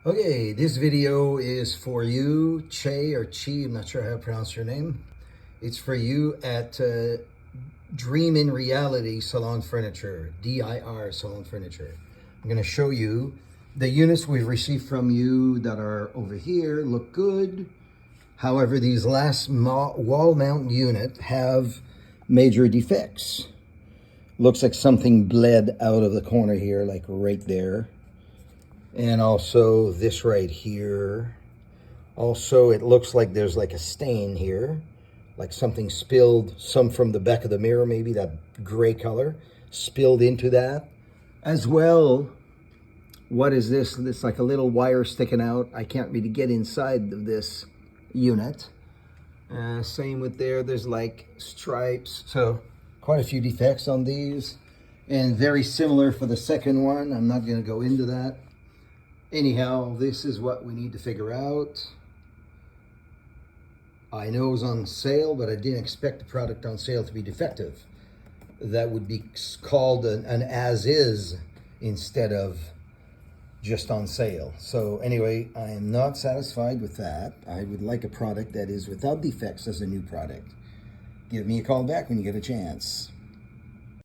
Okay, this video is for you, Che or Chi, I'm not sure how to pronounce your name. It's for you at Dream in Reality Salon Furniture, DiR Salon Furniture. I'm going to show you the units we've received from you that are over here, look good. However, these last wall mount unit have major defects. Looks like something bled out of the corner here, like right there. And also this right here. Also, it looks like there's like a stain here, like something spilled, some from the back of the mirror, maybe that gray color, spilled into that. As well, what is this? It's like a little wire sticking out. I can't really get inside of this unit. Same with there's like stripes. So quite a few defects on these. And very similar for the second one. I'm not gonna go into that. Anyhow, this is what we need to figure out. I know it was on sale, but I didn't expect the product on sale to be defective. That would be called an as-is instead of just on sale. So anyway, I am not satisfied with that. I would like a product that is without defects as a new product. Give me a call back when you get a chance.